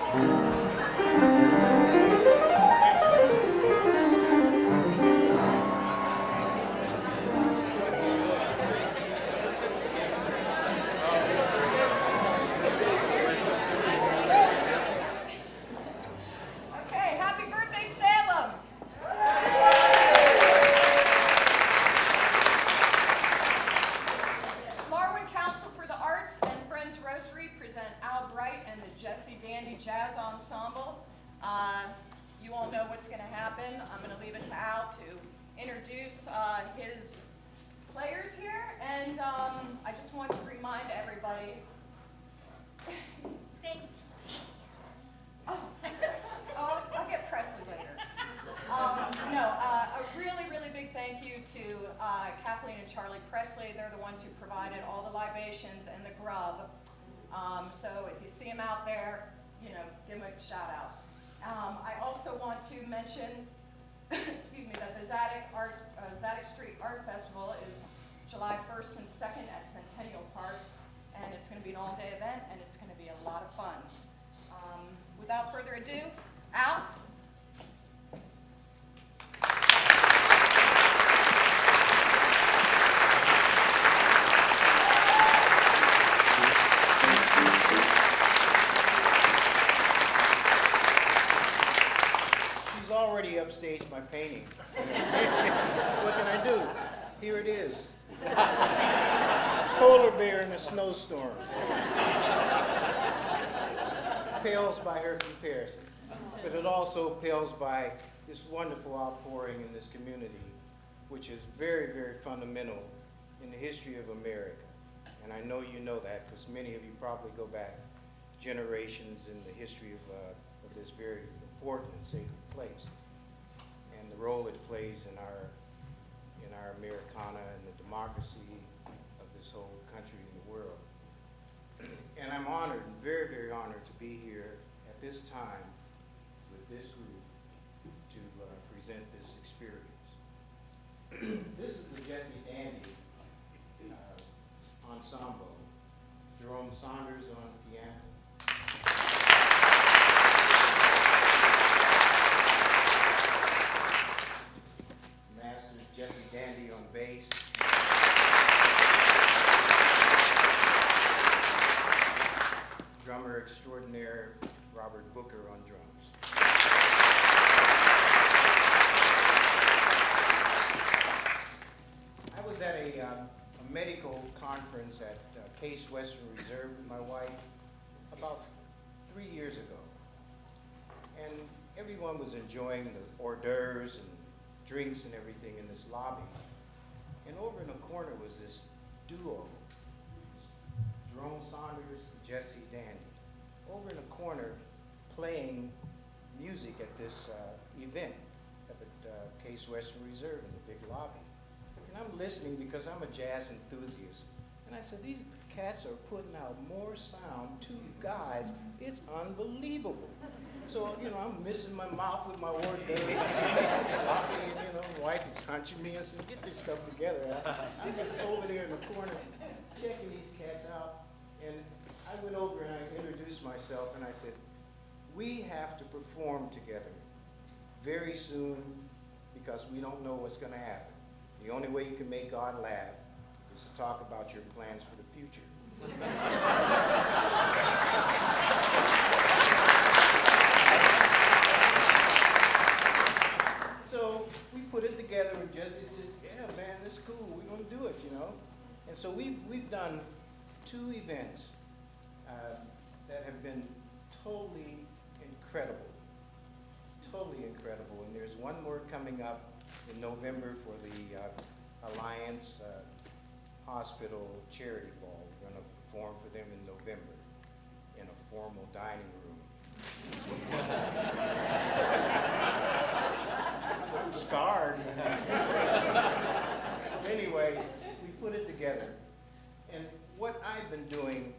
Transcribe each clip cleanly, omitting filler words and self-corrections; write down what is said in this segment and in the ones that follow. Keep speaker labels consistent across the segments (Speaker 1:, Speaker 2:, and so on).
Speaker 1: Okay, happy birthday, Salem! Larwin Council for the Arts and Friends Roastery present Al Bright and the Jesse Dandy Jazz Ensemble. You all know what's going to happen. I'm going to leave it to Al to introduce his players here, and I just want to remind everybody.
Speaker 2: Thank
Speaker 1: Oh, I'll get Presley later. A really, really big thank you to Kathleen and Charlie Presley. They're the ones who provided all the libations and the grub. So if you see them out there, give them a shout out. I also want to mention, excuse me, that the Zadok Street Art Festival is July 1st and 2nd at Centennial Park, and it's going to be an all-day event, and it's going to be a lot of fun. Without further ado, Al.
Speaker 3: She's already upstaged my painting. What can I do? Here it is. Polar bear in a snowstorm. Pales by her comparison, but it also pales by this wonderful outpouring in this community, which is very, very fundamental in the history of America. And I know you know that because many of you probably go back generations in the history of this very important and sacred place, and the role it plays in our Americana and the democracy of this whole country and the world. And I'm honored, very, very honored to be here at this time with this group to present this experience. This is the Jesse Dandy Ensemble. Jerome Saunders on piano. Master Jesse Dandy on bass. Drummer extraordinaire Robert Booker on drums. I was at a medical conference at Case Western Reserve with my wife about 3 years ago. And everyone was enjoying the hors d'oeuvres and drinks and everything in this lobby. And over in the corner was this duo, Jerome Saunders, Jesse Dandy, over in the corner playing music at this event at the Case Western Reserve in the big lobby. And I'm listening because I'm a jazz enthusiast. And I said, these cats are putting out more sound, two guys, it's unbelievable. So, I'm missing my mouth with my hors d'oeuvres, sloppy, and, my wife is hunching me and said, get this stuff together. I'm just over there in the corner checking these cats out. And I went over and I introduced myself and I said, we have to perform together very soon because we don't know what's going to happen. The only way you can make God laugh is to talk about your plans for the future. So we put it together and Jesse said, yeah, man, that's cool. We're going to do it, And so we've done 2 events that have been totally incredible. Totally incredible. And there's one more coming up in November for the Alliance Hospital Charity Ball. We're going to perform for them in November in a formal dining room. I'm scarred. Anyway, we put it together. And what I've been doing,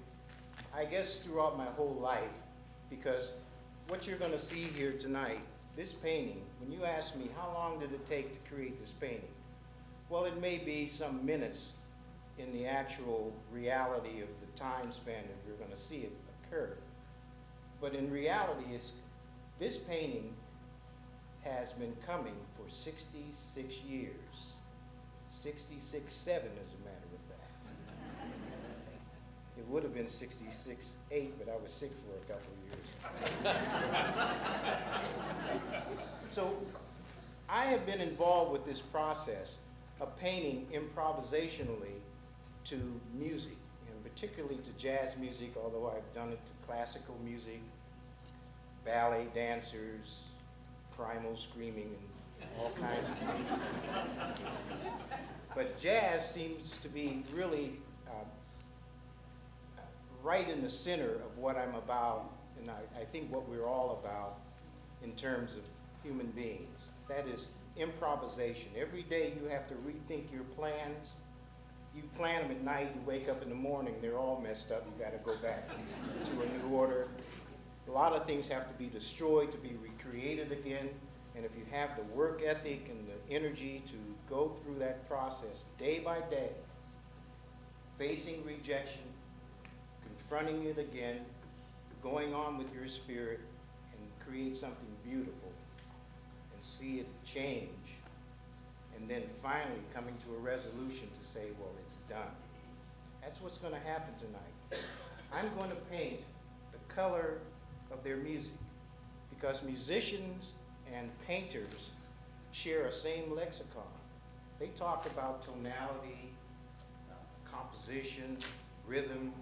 Speaker 3: I guess throughout my whole life, because what you're going to see here tonight, this painting, when you ask me how long did it take to create this painting, well, it may be some minutes in the actual reality of the time span that you're going to see it occur. But in reality, this painting has been coming for 66 years. 66, 7 as a matter of fact. It would have been 66, 8, but I was sick for a couple of years. So I have been involved with this process of painting improvisationally to music, and particularly to jazz music, although I've done it to classical music, ballet dancers, primal screaming, and all kinds of things. But jazz seems to be really right in the center of what I'm about, and I think what we're all about in terms of human beings. That is improvisation. Every day you have to rethink your plans. You plan them at night, you wake up in the morning, they're all messed up. You got to go back to a new order. A lot of things have to be destroyed to be recreated again. And if you have the work ethic and the energy to go through that process day by day, facing rejection, confronting it again, going on with your spirit, and create something beautiful and see it change, and then finally coming to a resolution to say, well, it's done. That's what's going to happen tonight. I'm going to paint the color of their music, because musicians and painters share a same lexicon. They talk about tonality, composition, rhythm,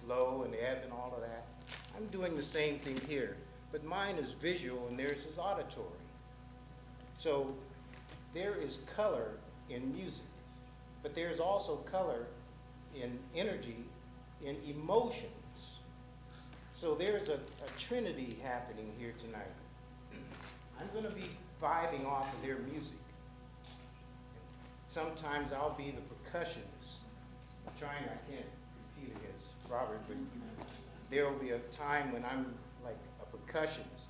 Speaker 3: flow and ebb and all of that. I'm doing the same thing here, but mine is visual and theirs is auditory. So there is color in music, but there's also color in energy, in emotions. So there's a trinity happening here tonight. I'm going to be vibing off of their music. Sometimes I'll be the percussionist. I can't compete against Robert, but there will be a time when I'm like a percussionist.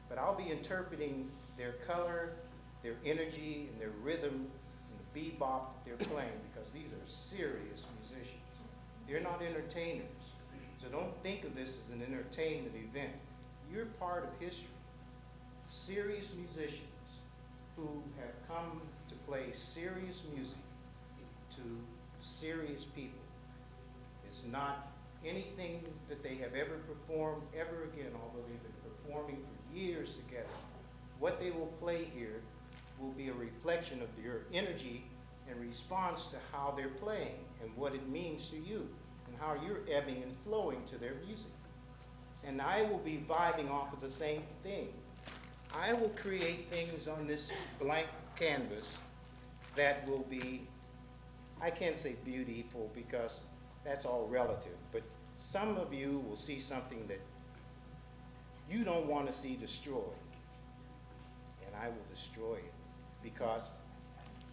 Speaker 3: But I'll be interpreting their color, their energy, and their rhythm, and the bebop that they're playing, because these are serious musicians. They're not entertainers. So don't think of this as an entertainment event. You're part of history. Serious musicians who have come to play serious music to serious people. It's not anything that they have ever performed ever again, although they've been performing for years together. What they will play here will be a reflection of your energy in response to how they're playing and what it means to you, and how you're ebbing and flowing to their music. And I will be vibing off of the same thing. I will create things on this blank canvas that will be, I can't say beautiful because that's all relative, but some of you will see something that you don't want to see destroyed. And I will destroy it, because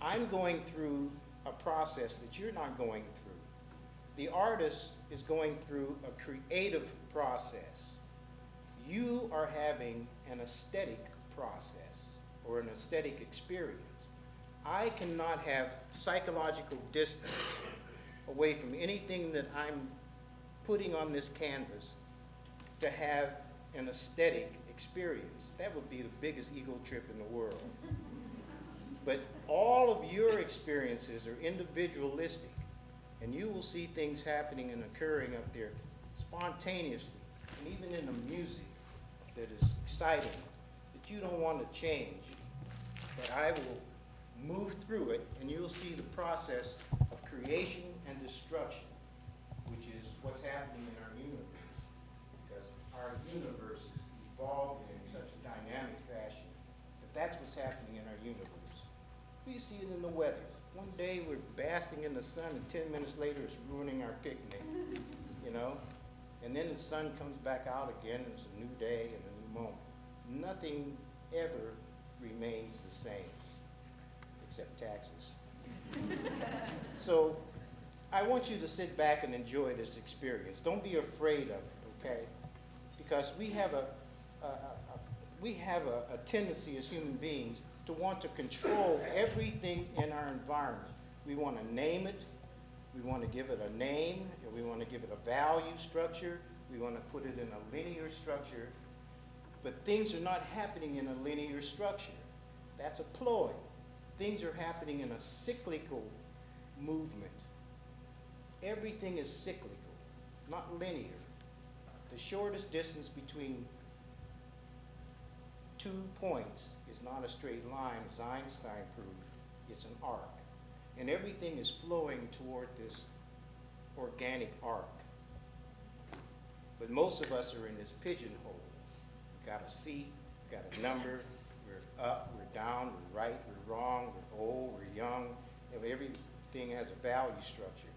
Speaker 3: I'm going through a process that you're not going through. The artist is going through a creative process. You are having an aesthetic process or an aesthetic experience. I cannot have psychological distance away from anything that I'm putting on this canvas to have an aesthetic experience. That would be the biggest ego trip in the world. But all of your experiences are individualistic, and you will see things happening and occurring up there spontaneously, and even in the music that is exciting, that you don't want to change. But I will move through it, and you'll see the process of creation and destruction, which is what's happening in our universe. Because our universe is evolving in such a dynamic fashion that that's what's happening in our universe. We see it in the weather. One day we're basking in the sun, and 10 minutes later it's ruining our picnic, you know? And then the sun comes back out again, and it's a new day and a new moment. Nothing ever remains the same, except taxes. So I want you to sit back and enjoy this experience. Don't be afraid of it, okay? Because we have a tendency as human beings to want to control everything in our environment. We want to name it, we want to give it a name, and we want to give it a value structure, We want to put it in a linear structure, but things are not happening in a linear structure. That's a ploy. Things are happening in a cyclical movement. Everything is cyclical, not linear. The shortest distance between 2 points is not a straight line, as Einstein proved. It's an arc. And everything is flowing toward this organic arc. But most of us are in this pigeonhole. We've got a seat, we've got a number, we're up, we're down, we're right, we're wrong, we're old, we're young. Everything has a value structure.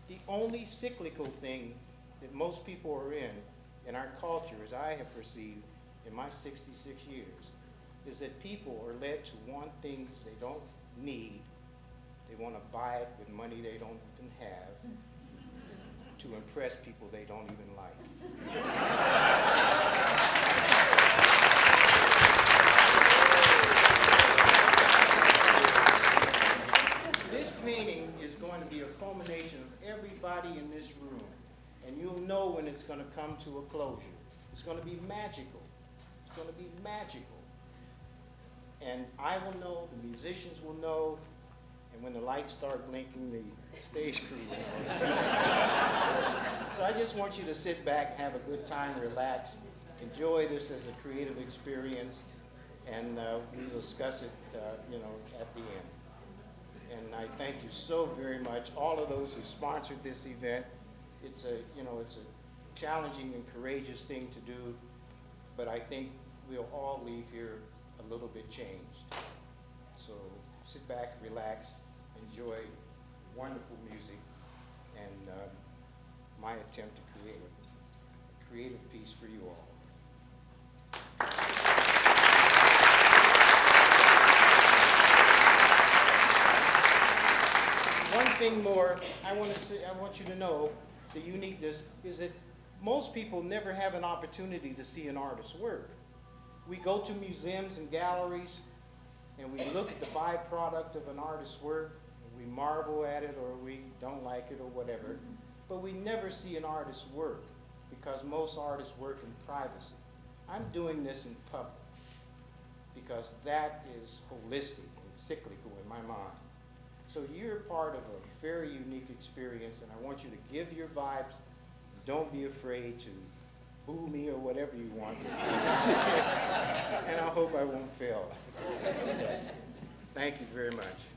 Speaker 3: The only cyclical thing that most people are in our culture, as I have perceived in my 66 years, is that people are led to want things they don't need. They want to buy it with money they don't even have to impress people they don't even like. This painting is going to be a culmination of everybody in this room, and you'll know when it's going to come to a closure. It's going to be magical. It's going to be magical. And I will know, the musicians will know, and when the lights start blinking, the stage crew will know. So I just want you to sit back, have a good time, relax, enjoy this as a creative experience, and we will discuss it, at the end. And I thank you so very much, all of those who sponsored this event. It's a challenging and courageous thing to do, but I think we'll all leave here a little bit changed. So sit back, relax, enjoy wonderful music, and my attempt to create a creative piece for you all. One thing more I want you to know, the uniqueness is that most people never have an opportunity to see an artist's work. We go to museums and galleries, and we look at the byproduct of an artist's work, and we marvel at it, or we don't like it, or whatever, but we never see an artist's work, because most artists work in privacy. I'm doing this in public, because that is holistic and cyclical in my mind. So you're part of a very unique experience, and I want you to give your vibes. Don't be afraid to boo me or whatever you want. And I hope I won't fail. Thank you very much.